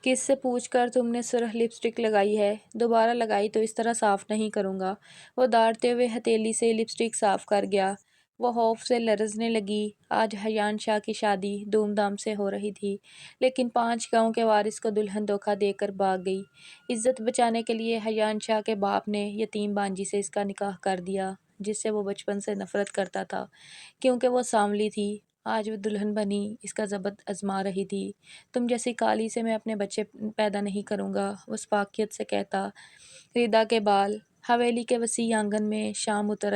کس سے پوچھ کر تم نے سرخ لپسٹک لگائی ہے؟ دوبارہ لگائی تو اس طرح صاف نہیں کروں گا۔ وہ داڑھتے ہوئے ہتھیلی سے لپسٹک صاف کر گیا۔ وہ خوف سے لرزنے لگی۔ آج حیان شاہ کی شادی دھوم دھام سے ہو رہی تھی، لیکن 5 گاؤں کے وارث کو دلہن دھوکہ دے کر بھاگ گئی۔ عزت بچانے کے لیے حیان شاہ کے باپ نے یتیم بانجی سے اس کا نکاح کر دیا، جس سے وہ بچپن سے نفرت کرتا تھا کیونکہ وہ سانولی تھی۔ آج وہ دلہن بنی اس کا ضبط آزما رہی تھی۔ تم جیسی کالی سے میں اپنے بچے پیدا نہیں کروں گا، وہ فاقیت سے کہتا۔ ردا کے بال حویلی کے وسیع آنگن میں شام اتر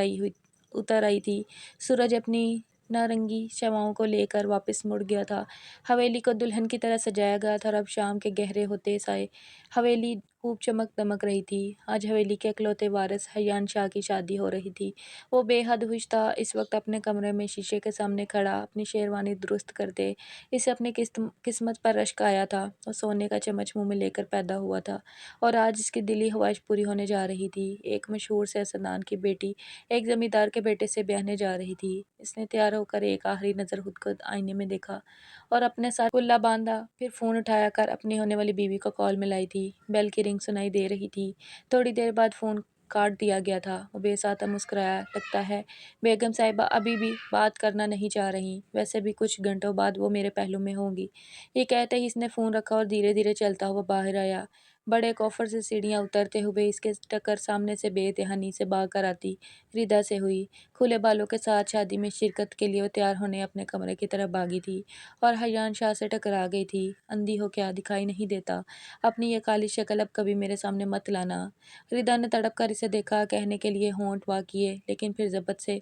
آئی تھی۔ سورج اپنی نارنگی شعاعوں کو لے کر واپس مڑ گیا تھا۔ حویلی کو دلہن کی طرح سجایا گیا تھا اور اب شام کے گہرے ہوتے سائے حویلی خوب چمک دمک رہی تھی۔ آج حویلی کے اکلوتے وارث حیان شاہ کی شادی ہو رہی تھی۔ وہ بے حد خوش تھا۔ اس وقت اپنے کمرے میں شیشے کے سامنے کھڑا اپنی شیروانی درست کرتے اسے اپنی قسمت پر رشک آیا تھا۔ وہ سونے کا چمچ منہ میں لے کر پیدا ہوا تھا اور آج اس کی دلی خواہش پوری ہونے جا رہی تھی۔ ایک مشہور سیاستدان کی بیٹی ایک زمیندار کے بیٹے سے بیاہنے جا رہی تھی۔ اس نے تیار ہو کر ایک آخری نظر خود کو آئینے میں دیکھا اور اپنے ساتھ کلا باندھا، پھر فون اٹھا کر اپنی ہونے والی بیوی کو کال ملائی تھی۔ بیل کی رنگ سنائی دے رہی تھی۔ تھوڑی دیر بعد فون کاٹ دیا گیا تھا۔ وہ بے ساتھ مسکرایا۔ لگتا ہے بیگم صاحبہ ابھی بھی بات کرنا نہیں چاہ رہی، ویسے بھی کچھ گھنٹوں بعد وہ میرے پہلو میں ہوں گی۔ یہ کہتے ہی اس نے فون رکھا اور دھیرے دھیرے چلتا ہوا باہر آیا۔ بڑے کوفر سے سیڑھیاں اترتے ہوئے اس کے ٹکر سامنے سے بے دہانی سے بھاگ کر آتی ردا سے ہوئی۔ کھلے بالوں کے ساتھ شادی میں شرکت کے لیے وہ تیار ہونے اپنے کمرے کی طرف بھاگی تھی اور حیان شاہ سے ٹکرا گئی تھی۔ اندھی ہو کیا دکھائی نہیں دیتا؟ اپنی یہ کالی شکل اب کبھی میرے سامنے مت لانا۔ ردا نے تڑپ کر اسے دیکھا، کہنے کے لیے ہونٹ وا کیے، لیکن پھر ضبط سے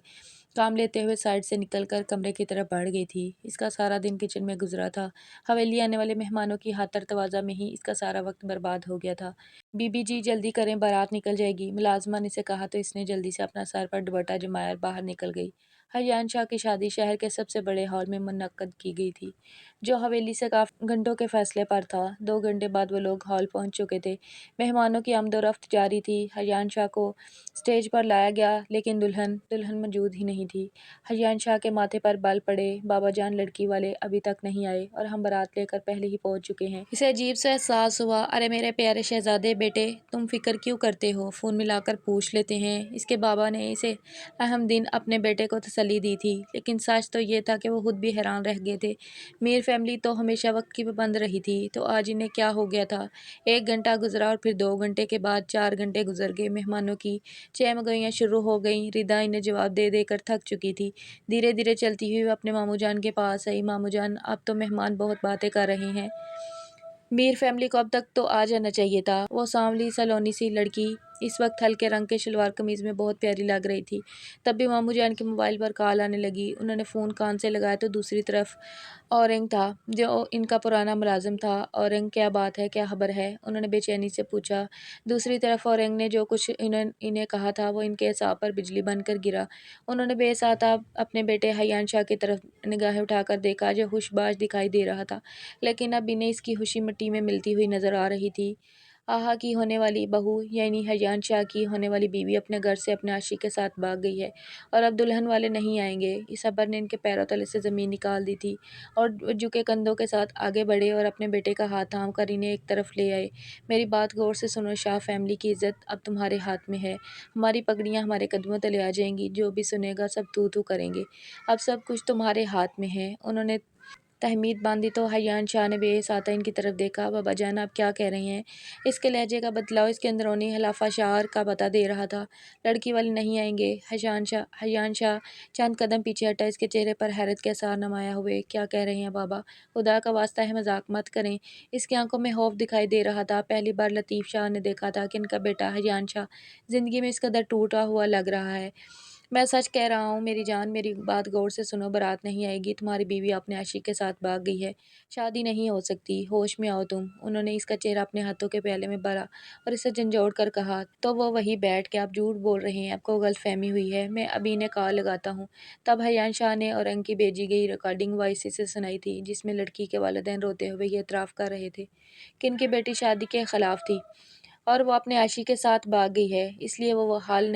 کام لیتے ہوئے سائڈ سے نکل کر کمرے کی طرف بڑھ گئی تھی۔ اس کا سارا دن کچن میں گزرا تھا۔ حویلی آنے والے مہمانوں کی خاطر تواضع میں ہی اس کا سارا وقت برباد ہو گیا تھا۔ بی بی جی جلدی کریں، بارات نکل جائے گی، ملازمہ نے اسے کہا تو اس نے جلدی سے اپنا سر پر دوپٹہ جمایا اور باہر نکل گئی۔ حیان شاہ کی شادی شہر کے سب سے بڑے ہال میں منعقد کی گئی تھی، جو حویلی سے کافی گھنٹوں کے فاصلے پر تھا۔ 2 گھنٹے بعد وہ لوگ ہال پہنچ چکے تھے۔ مہمانوں کی آمد و رفت جاری تھی۔ حیان شاہ کو اسٹیج پر لایا گیا، لیکن دلہن موجود ہی نہیں تھی۔ حیان شاہ کے ماتھے پر بال پڑے۔ بابا جان لڑکی والے ابھی تک نہیں آئے اور ہم بارات لے کر پہلے ہی پہنچ چکے ہیں۔ اسے عجیب سا احساس ہوا۔ ارے میرے پیارے شہزادے بیٹے، تم فکر کیوں کرتے ہو؟ فون ملا کر پوچھ لیتے ہیں۔ اس کے بابا نے اسے اہم دن اپنے بیٹے کو تسلی دی تھی، لیکن سچ تو یہ تھا کہ وہ خود بھی حیران رہ گئے تھے۔ میر فیملی تو ہمیشہ وقت کی پابند رہی تھی، تو آج انہیں کیا ہو گیا تھا؟ 1 گھنٹہ گزرا اور پھر 2 گھنٹے کے بعد 4 گھنٹے گزر گئے۔ مہمانوں کی چہمگوئیاں شروع ہو گئیں۔ ردا انہیں جواب دے دے کر تھک چکی تھی۔ دھیرے دھیرے چلتی ہوئی وہ اپنے ماموں جان کے پاس آئی۔ ماموں جان، اب تو مہمان بہت باتیں کر رہے ہیں۔ میر فیملی کو اب تک تو آ جانا چاہیے تھا۔ وہ سانولی سلونی سی لڑکی اس وقت ہلکے رنگ کے شلوار قمیض میں بہت پیاری لگ رہی تھی۔ تب بھی ماموں جان کے موبائل پر کال آنے لگی۔ انہوں نے فون کان سے لگایا تو دوسری طرف اورنگ تھا، جو ان کا پرانا ملازم تھا۔ اورنگ، کیا بات ہے، کیا خبر ہے؟ انہوں نے بے چینی سے پوچھا۔ دوسری طرف اورنگ نے جو کچھ انہیں کہا تھا وہ ان کے اعصاب پر بجلی بن کر گرا۔ انہوں نے بے ساتاب اپنے بیٹے حیان شاہ کی طرف نگاہیں اٹھا کر دیکھا، جو ہوش باش دکھائی دے رہا تھا، لیکن اب انہیں اس کی خوشی مٹی میں ملتی ہوئی نظر آ رہی تھی۔ آہا کی ہونے والی بہو یعنی حیان شاہ کی ہونے والی بیوی اپنے گھر سے اپنے عاشق کے ساتھ بھاگ گئی ہے اور اب دلہن والے نہیں آئیں گے۔ اس خبر نے ان کے پیروں تلے سے زمین نکال دی تھی اور جھکے کندھوں کے ساتھ آگے بڑھے اور اپنے بیٹے کا ہاتھ تھام کر انہیں ایک طرف لے آئے۔ میری بات غور سے سنو، شاہ فیملی کی عزت اب تمہارے ہاتھ میں ہے۔ ہماری پگڑیاں ہمارے قدموں تلے آ جائیں گی، جو بھی سنے گا سب تو تو کریں گے۔ اب سب کچھ تمہارے ہاتھ میں ہے۔ انہوں نے تہمید باندھی تو حیان شاہ نے بے ساتھ ان کی طرف دیکھا۔ بابا جان، آپ کیا کہہ رہے ہیں؟ اس کے لہجے کا بدلاؤ اس کے اندرونی حلافہ شعار کا پتہ دے رہا تھا۔ لڑکی والے نہیں آئیں گے؟ حیان شاہ چند قدم پیچھے ہٹا، اس کے چہرے پر حیرت کے آثار نمایاں ہوئے۔ کیا کہہ رہے ہیں بابا؟ خدا کا واسطہ ہے مذاق مت کریں۔ اس کی آنکھوں میں خوف دکھائی دے رہا تھا۔ پہلی بار لطیف شاہ نے دیکھا تھا کہ ان کا بیٹا حیان شاہ زندگی میں اس قدر ٹوٹا ہوا لگ رہا ہے۔ میں سچ کہہ رہا ہوں میری جان، میری بات غور سے سنو، بارات نہیں آئے گی، تمہاری بیوی اپنے عاشق کے ساتھ بھاگ گئی ہے، شادی نہیں ہو سکتی، ہوش میں آؤ تم۔ انہوں نے اس کا چہرہ اپنے ہاتھوں کے پیالے میں بھرا اور اسے جھنجھوڑ کر کہا، تو وہ وہیں بیٹھ کے آپ جھوٹ بول رہے ہیں، آپ کو غلط فہمی ہوئی ہے، میں ابھی انہیں کال لگاتا ہوں۔ تب حیان شاہ نے اورنگ کی بھیجی گئی ریکارڈنگ وائس اسے سنائی تھی، جس میں لڑکی کے والدین روتے ہوئے یہ اعتراف کر رہے تھے کہ ان کی بیٹی شادی کے خلاف تھی اور وہ اپنے عاشق کے ساتھ بھاگ گئی ہے، اس لیے وہ حال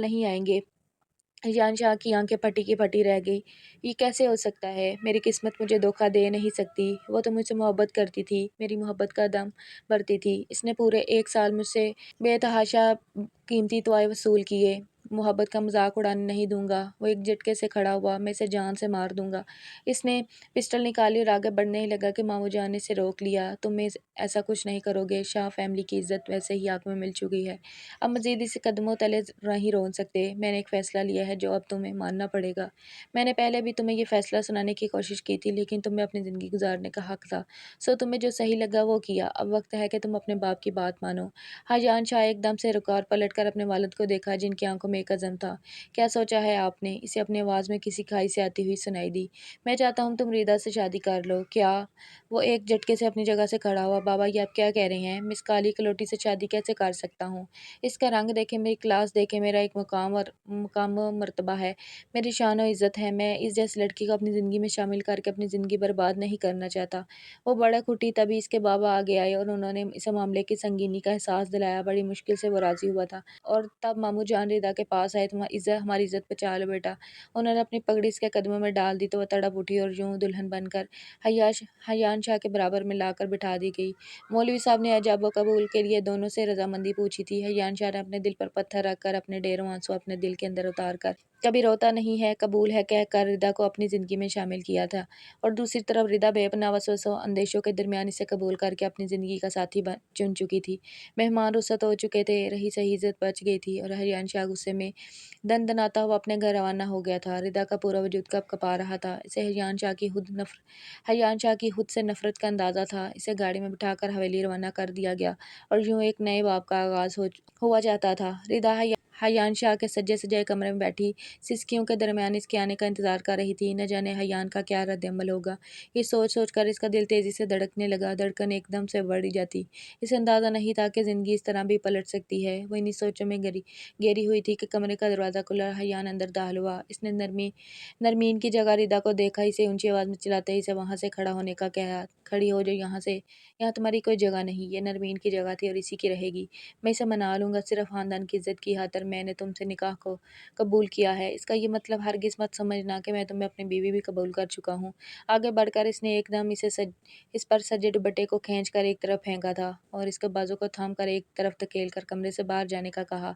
نہیں آئیں گے۔ ईशान शाह की आंखें फटी की फटी रह गई। ये कैसे हो सकता है? मेरी किस्मत मुझे धोखा दे नहीं सकती। वो तो मुझसे मोहब्बत करती थी, मेरी मोहब्बत का दम भरती थी। इसने पूरे 1 साल मुझसे बेतहाशा कीमती तोहफ़े वसूल किए। मोहब्बत का मजाक उड़ाने नहीं दूंगा। वो एक झटके से खड़ा हुआ, मैं इसे जान से मार दूंगा। इसने पिस्टल निकाली और आगे बढ़ने ही लगा कि मामू जान ने इसे रोक लिया। तुम ऐसा कुछ नहीं करोगे। शाह फैमिली की इज्जत वैसे ही आग में मिल चुकी है। अब मज़ीद इसे कदमों तले नहीं रोन सकते। मैंने एक फ़ैसला लिया है जो अब तुम्हें मानना पड़ेगा। मैंने पहले भी तुम्हें ये फ़ैसला सुनाने की कोशिश की थी, लेकिन तुम्हें अपनी ज़िंदगी गुजारने का हक़ था। सो तुम्हें जो सही लगा वो किया। अब वक्त है कि तुम अपने बाप की बात मानो। हाजान शाह एकदम से रुका और पलट कर अपने वालिद को देखा, जिनकी आंखों में एक अज़म था। क्या सोचा है आपने? इसे अपनी आवाज़ में किसी खाई से आती हुई सुनाई दी। मैं चाहता हूँ तुम रिदा से शादी कर लो। क्या? वो एक झटके से अपनी जगह से खड़ा हुआ। बाबा, ये आप क्या कह रहे हैं? मैं इस काली कलोटी से शादी कैसे कर सकता हूँ? इसका रंग देखे, मेरी क्लास देखे, मेरा एक मुकाम व मर्तबा है, मेरी शान और इज़्ज़त है। मैं इस जैसी लड़की को अपनी ज़िंदगी में शामिल करके अपनी ज़िंदगी बर्बाद नहीं करना चाहता। वो भड़क उठी, तभी इसके बाबा आगे आए और उन्होंने इसे मामले की संगीनी का एहसास दिलाया। बड़ी मुश्किल से वो राज़ी हुआ था और तब मामू जान रिदा के पास आए। हमारी इज़्ज़त बचा लो बेटा। उन्होंने अपनी पगड़ी इसके कदमों में डाल दी तो वह तड़प उठी और यूं दुल्हन बनकर हयान शाह के बराबर में लाकर बिठा दी गई। मौलवी साहब ने अजाब व कबूल के लिए दोनों से रजामंदी पूछी थी। हयान शाह ने अपने दिल पर पत्थर रखकर अपने ढेरों आंसू अपने दिल के अंदर उतार कर कभी रोता नहीं है, कबूल है कह कर रिदा को अपनी ज़िंदगी में शामिल किया था। और दूसरी तरफ रिदा बेपनाह वसवसों अंदेशों के दरमियान इसे कबूल करके अपनी ज़िंदगी का साथी चुन चुकी थी। मेहमान रुखसत हो चुके थे, रही सही इज़्ज़त बच गई थी और हरियाण शाह गुस्से में दनदनाता हुआ अपने घर रवाना हो गया था। रिदा का पूरा वजूद कँपा रहा था। इसे हरियाण शाह की खुद से नफ़रत का अंदाज़ा था। इसे गाड़ी में बिठाकर हवेली रवाना कर दिया गया और यूँ एक नए बाब का आगाज़ हुआ जाता था। रिदा हयान शाह के सजे सजाए कमरे में बैठी सिसकियों के दरमियान इसके आने का इंतज़ार कर रही थी। न जाने हयान का क्या रद्द-ए-अमल होगा। ये सोच कर इसका दिल तेज़ी से धड़कने लगा। धड़कन एकदम से बढ़ जाती। इसे अंदाज़ा नहीं था कि ज़िंदगी इस तरह भी पलट सकती है। वो इन्हीं सोचों में घेरी हुई थी कि कमरे का दरवाज़ा खुला। हयान अंदर दाखिल हुआ। इसने नरमीन की जगह रिदा को देखा। इसे ऊंची आवाज़ में चिल्लाते ही इसे वहाँ से खड़ा होने का कहा। खड़ी हो जो यहाँ से, यहाँ तुम्हारी कोई जगह नहीं। ये नरमीन की जगह थी और इसी की रहेगी। मैं इसे मना लूँगा। सिर्फ ख़ानदान की इज़्ज़त की खातिर मैंने तुमसे निकाह को कबूल किया है। इसका ये मतलब हरगिज़ मत समझना कि मैं तुम्हें अपनी बीवी भी कबूल कर चुका हूँ। आगे बढ़कर इसने एकदम इस पर सजे दुपट्टे को खींच कर एक तरफ फेंका था और इसके बाजू को थाम कर एक तरफ धकेल कर कमरे से बाहर जाने का कहा।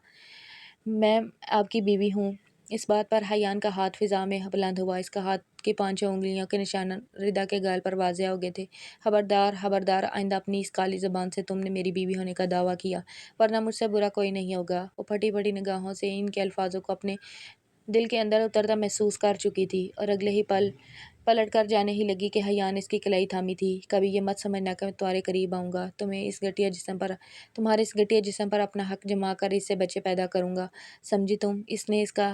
मैं आपकी बीवी हूँ। इस बात पर हयान का हाथ फिज़ा में बुलंद हुआ। इसका हाथ की पांचों उँगलियों के निशान रिदा के गाल पर वाज़ेह हो गए थे। खबरदार, खबरदार, आइंदा अपनी इस काली ज़ुबान से तुमने मेरी बीवी होने का दावा किया, वरना मुझसे बुरा कोई नहीं होगा। वो फटी-फटी निगाहों से इनके अल्फाज़ों को अपने दिल के अंदर उतरता महसूस कर चुकी थी और अगले ही पल पलट कर जाने ही लगी कि हया ने इसकी कलाई थामी थी। कभी ये मत समझना कि मैं तुम्हारे करीब आऊँगा, तुम्हारे इस घटिया जिस्म पर अपना हक जमा कर इससे बच्चे पैदा करूँगा, समझी तुम? इसने इसका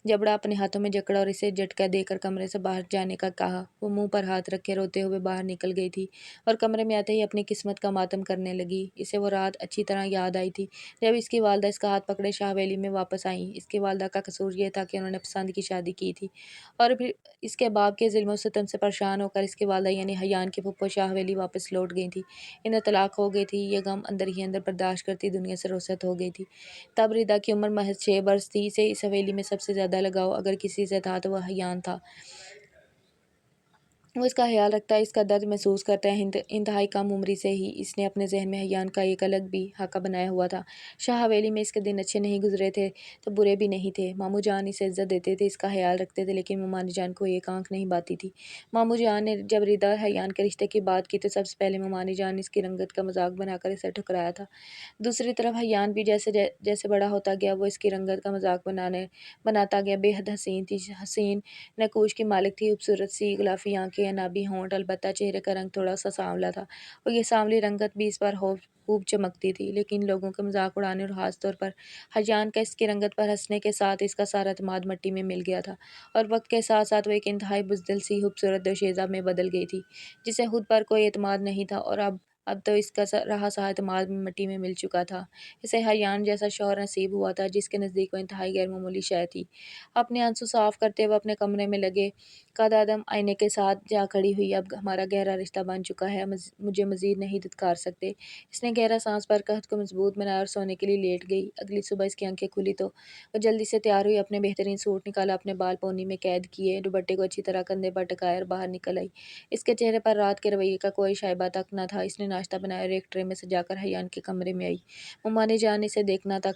जबड़ा अपने हाथों में जकड़ा और इसे झटका देकर कमरे से बाहर जाने का कहा। वो मुंह पर हाथ रखे रोते हुए बाहर निकल गई थी और कमरे में आते ही अपनी किस्मत का मातम करने लगी। इसे वो रात अच्छी तरह याद आई थी जब इसकी वालदा इसका हाथ पकड़े शाह हवेली में वापस आई। इसकी वालदा का कसूर ये था कि उन्होंने पसंद की शादी की थी और फिर इसके बाप के ज़ुल्म सितम से परेशान होकर इसकी वालदा यानी हयान की फूफो शाह हवेली वापस लौट गई थी। इन्हें तलाक हो गई थी। ये गम अंदर ही अंदर बर्दाश्त करती दुनिया से रुखसत हो गई थी। तब रिदा की उम्र महज 6 बरस थी। इसे इस हवेली में सबसे ज़्यादा लगाव अगर किसी से था तो वह हयान था। वो इसका ख्याल रखता है, इसका दर्द महसूस करता है। इंतहाई कम उम्री से ही इसने अपने जहन में हयान का एक अलग भी खाका बनाया हुआ था। शाह हवेली में इसके दिन अच्छे नहीं गुजरे थे तो बुरे भी नहीं थे। मामू जान इसे इज्जत देते थे, इसका ख्याल रखते थे, लेकिन ममानी जान को एक आंख नहीं बाती थी। मामू जान ने जब रिदा हयान के रिश्ते की बात की तो सबसे पहले ममानी जान ने इसकी रंगत का मजाक बनाकर इसे ठुकराया था। दूसरी तरफ हयान भी जैसे बड़ा होता गया वो इसकी रंगत का मजाक बनाता गया। बेहद हसीन थी, हसीन नकूश की मालिक थी, खूबसूरत सी गुलाबी आंखें, अनाबी होंठ, अलबत्ता चेहरे का रंग थोड़ा सा सांवला था और ये सांवली रंगत भी इस पर खूब चमकती थी। लेकिन लोगों के मजाक उड़ाने और खास तौर पर हजान का इसकी रंगत पर हंसने के साथ इसका सारा अतमाद मिट्टी में मिल गया था और वक्त के साथ साथ वो एक इंतहाई बुज़दिल सी खूबसूरत दोशीज़ा में बदल गई थी जिसे खुद पर कोई एतमाद नहीं था और अब अब तो इसका रहा सहा एतमाद मिट्टी में मिल चुका था। इसे हयान जैसा शौहर नसीब हुआ था जिसके नज़दीक वो इंतहाई गैर मामूली शय थी। अपने आंसू साफ करते हुए अपने कमरे में लगे कदम आईने के साथ जा खड़ी हुई। अब हमारा गहरा रिश्ता बन चुका है, मुझे मजीद नहीं दुत्कार सकते। इसने गहरा सांस भर कर खुद को मजबूत बनाया और सोने के लिए लेट गई। अगली सुबह इसकी आंखें खुली तो वो जल्दी से तैयार हुई, अपने बेहतरीन सूट निकाला, अपने बाल पोनी में कैद किए, दुपट्टे को अच्छी तरह कंधे पर टिकाया और बाहर निकल आई। इसके चेहरे पर रात के रवैये का कोई शाइबा तक न था। इसने नाश्ता बनाया और एक ट्रे में सजाकर हयान के कमरे में आई। मुमानी जान इसे देखना तक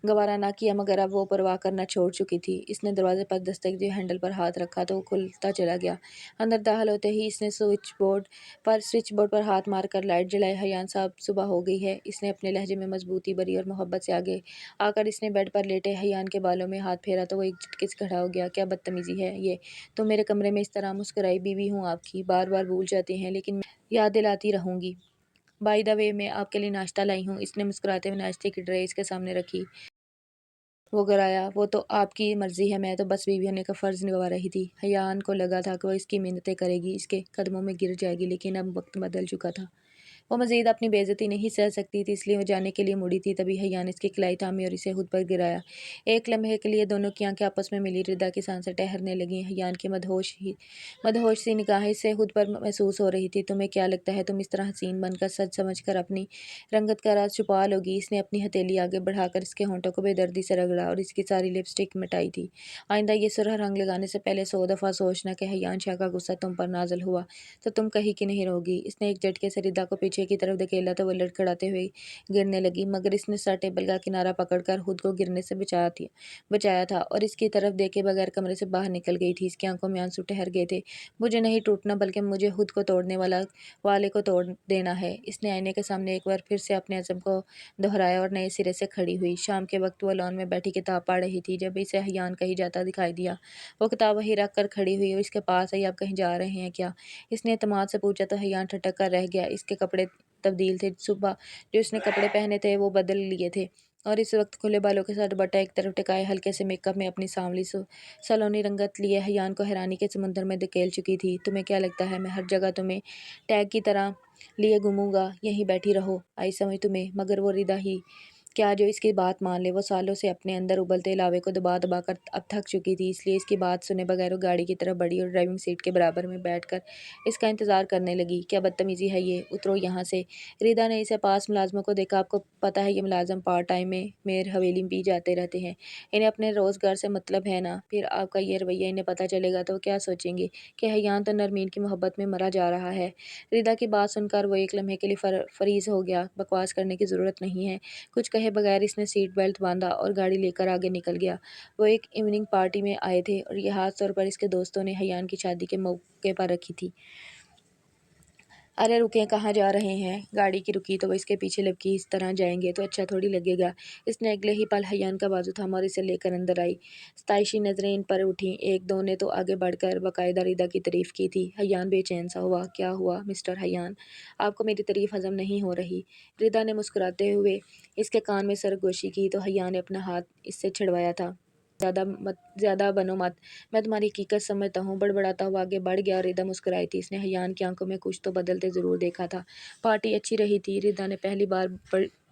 गवारा ना किया, मगर अब वो परवाह करना छोड़ चुकी थी। इसने दरवाजे पर दस्तक दी, हैंडल पर हाथ रखा तो वो खुलता चला गया। अंदर दाखिल होते ही इसने स्विच बोर्ड पर हाथ मारकर लाइट जलाई। हयान साहब, सुबह हो गई है। इसने अपने लहजे में मजबूती भरी और मोहब्बत से आगे आकर इसने बेड पर लेटे हयान के बालों में हाथ फेरा तो वो एक झटके से खड़ा हो गया। क्या बदतमीजी है ये, तुम मेरे कमरे में इस तरह मुस्कुराई। बीवी हूँ आपकी, बार बार भूल जाती हैं लेकिन मैं याद दिलाती रहूंगी। बाय द वे, मैं आपके लिए नाश्ता लाई हूँ। इसने मुस्कुराते हुए नाश्ते की ट्रे इसके सामने रखी। वो गिराया, वो तो आपकी मर्जी है, मैं तो बस बीवी होने का फ़र्ज़ निभा रही थी। हयान को लगा था कि वो इसकी मिन्नतें करेगी, इसके कदमों में गिर जाएगी, लेकिन अब वक्त बदल चुका था। वो मज़ीद अपनी बेइज्जती नहीं सह सकती थी, इसलिए वो जाने के लिए मुड़ी थी। तभी हयान इसकी कलाई थामी और इसे खुद पर गिराया। एक लम्हे के लिए दोनों की आंखें आपस में मिली। रिदा की सांसें ठहरने लगीं। हयान की मदहोश सी निगाहें इसे खुद पर महसूस हो रही थी। तुम्हें क्या लगता है तुम इस तरह हसीन बनकर सच समझकर अपनी रंगत का राज छुपा लोगी? इसने अपनी हथेली आगे बढ़ाकर इसके होंठों को बेदर्दी से रगड़ा और इसकी सारी लिपस्टिक मिटाई थी। आइंदा ये सुरह रंग लगाने से पहले 100 दफ़ा सोचना कि हयान शाह का गुस्सा तुम पर नाज़िल हुआ तो तुम कहीं की नहीं रहोगी। इसने एक झटके से रिदा को पीछे की तरफ धकेला तो वो लड़खड़ाते हुए गिरने लगी, मगर इसने सर टेबल का किनारा पकड़कर खुद को गिरने से बचाया था और इसकी तरफ देखे बगैर कमरे से बाहर निकल गई थी। इसकी आंखों में आंसू ठहर गए थे। मुझे नहीं टूटना, बल्कि मुझे खुद को तोड़ने वाले को तोड़ देना है। इसने आईने के सामने एक बार फिर से अपने अज़म को दोहराया और नए सिरे से खड़ी हुई। शाम के वक्त वो लॉन में बैठी किताब पढ़ रही थी जब इसे हयान कहीं जाता दिखाई दिया। वो किताब वहीं रख कर खड़ी हुई और इसके पास आई। आप कहीं जा रहे हैं क्या? इसने एतमाद से पूछा तो हयान ठटक कर रह गया। इसके कपड़े तब्दील थे। सुबह जो इसने कपड़े पहने थे वो बदल लिए थे और इस वक्त खुले बालों के साथ दुपट्टा एक तरफ टिकाए हल्के से मेकअप में अपनी सांवली सलोनी रंगत लिए हयान को हैरानी के समुद्र में धकेल चुकी थी। तुम्हें क्या लगता है मैं हर जगह तुम्हें टैग की तरह लिए घूमूंगा? यहीं बैठी रहो, आई समझ तुम्हें? मगर वो रिदा ही क्या जो इसकी बात मान ले? वो सालों से अपने अंदर उबलते लावे को दबा दबा कर अब थक चुकी थी, इसलिए इसकी बात सुने बगैर वो गाड़ी की तरफ बढ़ी और ड्राइविंग सीट के बराबर में बैठकर इसका इंतजार करने लगी। क्या बदतमीजी है ये, उतरो यहाँ से। रिदा ने इसे पास मुलाजमों को देखा। आपको पता है ये मुलाजम पार्ट टाइम में मेर हवेली में भी जाते रहते हैं, इन्हें अपने रोजगार से मतलब है ना। फिर आपका ये रवैया इन्हें पता चलेगा तो क्या सोचेंगे कि हयान तो नरमीन की मोहब्बत में मरा जा रहा है। रिदा की बात सुनकर वो एक लम्हे के लिए फरीज हो गया। बकवास करने की ज़रूरत नहीं है, कुछ कहे बगैर इसने सीट बेल्ट बांधा और गाड़ी लेकर आगे निकल गया। वो एक इवनिंग पार्टी में आए थे और ये खास तौर पर इसके दोस्तों ने हयान की शादी के मौके पर रखी थी। अरे रुके, कहाँ जा रहे हैं? गाड़ी की रुकी तो वो इसके पीछे लपकी। इस तरह जाएंगे तो अच्छा थोड़ी लगेगा। इसने अगले ही पल हयान का बाजू थामा और इसे लेकर अंदर आई। सताइशी नजरें इन पर उठी। एक दो ने तो आगे बढ़कर बाकायदा रिदा की तारीफ की थी। हयान बेचैन सा हुआ। क्या हुआ मिस्टर हयान, आपको मेरी तारीफ हजम नहीं हो रही? रिदा ने मुस्कुराते हुए इसके कान में सरगोशी की तो हयान ने अपना हाथ इससे छिड़वाया था। ज़्यादा बनो मत, मैं तुम्हारी हकीकत समझता हूँ। बड़बड़ाता हुआ आगे बढ़ गया और रिदा मुस्कुराई थी। इसने हयान की आंखों में कुछ तो बदलते ज़रूर देखा था। पार्टी अच्छी रही थी। रिदा ने पहली बार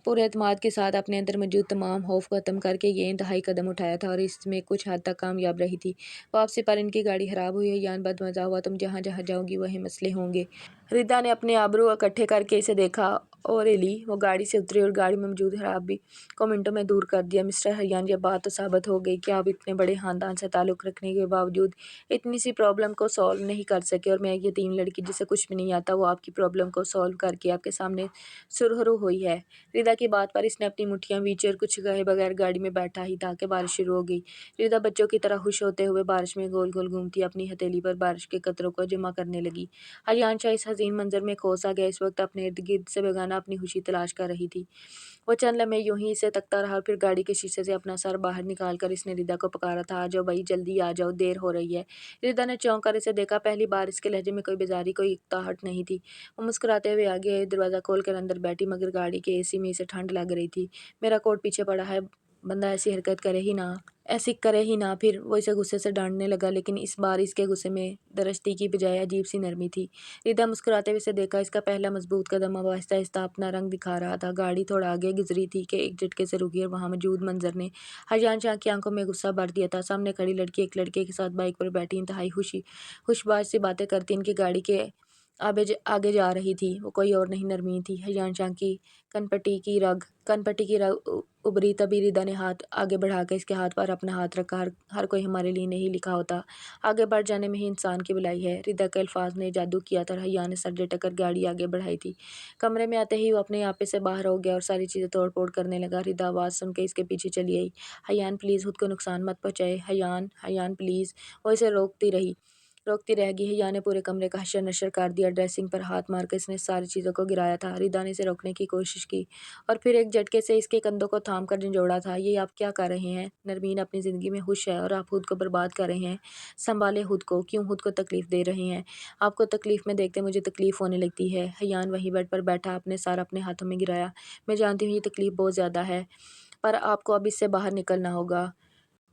पूरे एतमाद के साथ अपने अंदर मौजूद तमाम खौफ को ख़त्म करके ये इंतहाई कदम उठाया था और इसमें कुछ हद तक कामयाब रही थी। वापसी पर इनकी गाड़ी खराब हुई। हयान बदमज़ा हुआ। तुम जहाँ जहाँ जाओगी वहीं मसले होंगे। रिदा ने अपने आबरू इकट्ठे करके इसे देखा और एली। वो गाड़ी से उतरी और गाड़ी में मौजूद खराबी को मिनटों में दूर कर दिया। मिस्टर हयान, ये बात तो साबित हो गई कि आप इतने बड़े ख़ानदान से ताल्लुक़ रखने के बावजूद इतनी सी प्रॉब्लम को सॉल्व नहीं कर सके और मैं यतीम लड़की जिसे कुछ भी नहीं आता वो आपकी प्रॉब्लम को सॉल्व करके आपके सामने सुरखरू हुई है। रिदा की बात पर इसने अपनी मुठ्ठियाँ बींची और कुछ कहे बगैर गाड़ी में बैठा ही था कि बारिश शुरू हो गई। रिदा बच्चों की तरह खुश होते हुए बारिश में गोल गोल घूमती अपनी हथेली पर बारिश के कतरों को जमा करने लगी। हयान शाह इस हसीन मंजर में खो सा गया। इस वक्त अपने इर्द गिर्द से बेगाना अपनी खुशी तलाश कर रही थी। वो चंद लम्हे यूं ही इसे तकता रहा और फिर गाड़ी के शीशे से अपना सर बाहर निकाल कर इसने रिदा को पुकारा था। आ जाओ भाई, जल्दी आ जाओ, देर हो रही है। रिदा ने चौंक कर इसे देखा। पहली बार इसके लहजे में कोई बेजारी, कोई इकताहट नहीं थी। वो मुस्कुराते हुए आगे आई, दरवाज़ा खोल कर अंदर बैठी, मगर गाड़ी के एसी में इसे ठंड लग रही थी। मेरा कोट पीछे पड़ा है, بندہ ایسی کرے ہی نہ پھر وہ اسے غصے سے ڈانٹنے لگا، لیکن اس بار اس کے غصے میں درشتی کی بجائے عجیب سی نرمی تھی۔ ردا مسکراتے ہوئے اسے دیکھا، اس کا پہلا مضبوط قدم اب آہستہ آہستہ اپنا رنگ دکھا رہا تھا۔ گاڑی تھوڑا آگے گزری تھی کہ ایک جھٹکے سے رکی اور وہاں موجود منظر نے حیان شاہ کی آنکھوں میں غصہ بھر دیا تھا۔ سامنے کھڑی لڑکی ایک لڑکے کے ساتھ بائک پر بیٹھی انتہائی ہوش باش سی باتیں کرتی ان کی گاڑی کے آگے جا رہی تھی۔ وہ کوئی اور نہیں، نرمین تھی۔ حیان شاہ کی کن پٹی کی رگ ابھری، تبھی ردا نے ہاتھ آگے بڑھا کے اس کے ہاتھ پر اپنا ہاتھ رکھا۔ ہر کوئی ہمارے لیے نہیں لکھا ہوتا، آگے بڑھ جانے میں ہی انسان کی بھلائی ہے۔ ردا کے الفاظ نے جادو کیا تھا اور حیان نے سر جھٹک کر گاڑی آگے بڑھائی تھی۔ کمرے میں آتے ہی وہ اپنے آپے سے باہر ہو گیا اور ساری چیزیں توڑ پھوڑ کرنے لگا۔ ردا آواز سن کے اس کے پیچھے چلی آئی۔ حیان پلیز خود کو نقصان مت پہنچائے، حیان پلیز۔ وہ اسے روکتی رہ گئی۔ حیان نے پورے کمرے کا حشر نشر کر دیا۔ ڈریسنگ پر ہاتھ مار کے اس نے ساری چیزوں کو گرایا تھا۔ ردا نے اسے روکنے کی کوشش کی اور پھر ایک جھٹکے سے اس کے کندھوں کو تھام کر جھنجھوڑا تھا۔ یہ آپ کیا کر رہے ہیں؟ نرمین اپنی زندگی میں خوش ہے اور آپ خود کو برباد کر رہے ہیں۔ سنبھالیں خود کو، کیوں خود کو تکلیف دے رہے ہیں؟ آپ کو تکلیف میں دیکھتے مجھے تکلیف ہونے لگتی ہے۔ حیان وہیں بیڈ پر بیٹھا اپنے سر اپنے ہاتھوں میں گرایا۔ میں جانتی ہوں یہ تکلیف بہت زیادہ ہے، پر آپ کو اب اس سے باہر نکلنا ہوگا۔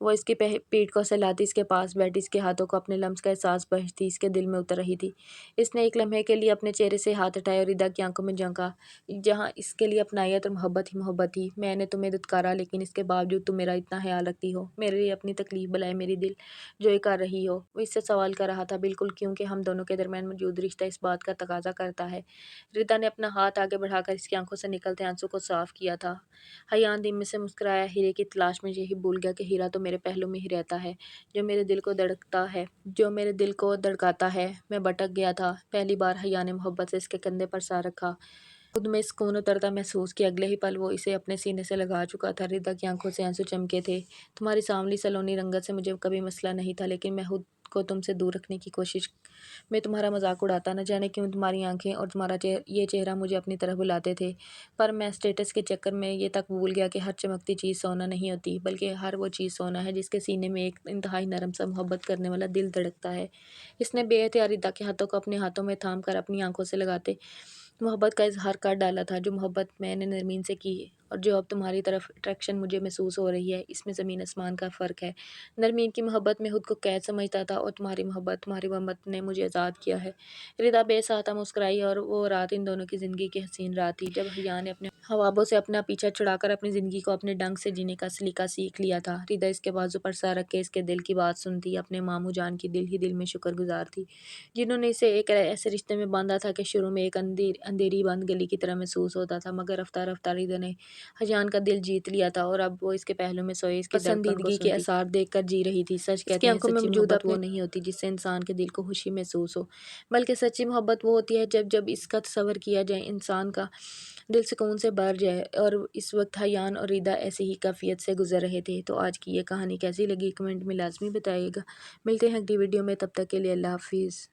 وہ اس کی پیٹھ کو سہلاتی اس کے پاس بیٹھی، اس کے ہاتھوں کو اپنے لمس کا احساس بہشتی اس کے دل میں اتر رہی تھی۔ اس نے ایک لمحے کے لیے اپنے چہرے سے ہاتھ ہٹائے اور ردا کی آنکھوں میں جھانکا، جہاں اس کے لیے اپنائیت اور محبت ہی محبت تھی۔ میں نے تمہیں دھتکارا، لیکن اس کے باوجود تم میرا اتنا خیال رکھتی ہو، میرے لیے اپنی تکلیف بلائے میری دل جوئی کر رہی ہو۔ وہ اس سے سوال کر رہا تھا، بالکل، کیونکہ ہم دونوں کے درمیان موجود رشتہ اس بات کا تقاضا کرتا ہے۔ ردا نے اپنا ہاتھ آگے بڑھا کر اس کی آنکھوں سے نکلتے آنسو کو صاف کیا تھا۔ حیان دھیمے سے مسکرایا، ہیرے کی تلاش میں یہی بھول گیا کہ ہیرا تو میرے پہلو میں ہی رہتا ہے، جو میرے دل کو دھڑکاتا ہے۔ میں بھٹک گیا تھا۔ پہلی بار حیان نے محبت سے اس کے کندھے پر سر رکھا۔ خود میں سکون اترتا محسوس کیا۔ اگلے ہی پل وہ اسے اپنے سینے سے لگا چکا تھا۔ ردا کی آنکھوں سے آنسو چمکے تھے۔ تمہاری سانولی سلونی رنگت سے مجھے کبھی مسئلہ نہیں تھا، لیکن میں خود کو تم سے دور رکھنے کی کوشش میں تمہارا مذاق اڑاتا۔ نہ جانے کیوں تمہاری آنکھیں اور تمہارا یہ چہرہ مجھے اپنی طرف بلاتے تھے، پر میں اسٹیٹس کے چکر میں یہ تک بھول گیا کہ ہر چمکتی چیز سونا نہیں ہوتی، بلکہ ہر وہ چیز سونا ہے جس کے سینے میں ایک انتہائی نرم سا محبت کرنے والا دل دھڑکتا ہے۔ اس نے بے اختیار ردا کے ہاتھوں کو اپنے ہاتھوں میں تھام کر اپنی آنکھوں سے لگاتے محبت کا اظہار کر ڈالا تھا۔ جو محبت میں نے نرمین سے کی اور جو اب تمہاری طرف اٹریکشن مجھے محسوس ہو رہی ہے، اس میں زمین آسمان کا فرق ہے۔ نرمین کی محبت میں خود کو قید سمجھتا تھا اور تمہاری محبت نے مجھے آزاد کیا ہے۔ ردا بے ساختہ مسکرائی اور وہ رات ان دونوں کی زندگی کی حسین رات تھی، جب حیان نے اپنے خوابوں سے اپنا پیچھا چھڑا کر اپنی زندگی کو اپنے ڈھنگ سے جینے کا سلیقہ سیکھ لیا تھا۔ ردا اس کے بازو پر سر رکھ کے اس کے دل کی بات سنتی، اپنے ماموں جان کی دل ہی دل میں شکر گزار تھی، جنہوں نے اسے ایک ایسے رشتے میں باندھا تھا کہ شروع میں ایک اندھیری بند گلی کی طرح محسوس ہوتا تھا، مگر رفتہ رفتہ ردا نے حیان کا دل جیت لیا تھا اور اب وہ اس کے پہلو میں سوئے اس کی پسندیدگی کے آثار دیکھ کر جی رہی تھی۔ سچ کہتے ہیں سچی محبت وہ نہیں ہوتی جس سے انسان کے دل کو خوشی محسوس ہو، بلکہ سچی محبت وہ ہوتی ہے جب اس کا تصور کیا جائے، انسان کا دل سکون سے بھر جائے۔ اور اس وقت حیان اور ردا ایسی ہی کیفیت سے گزر رہے تھے۔ تو آج کی یہ کہانی کیسی لگی کمنٹ میں لازمی بتائیے گا۔ ملتے ہیں اگلی ویڈیو میں، تب تک کے لیے اللہ حافظ۔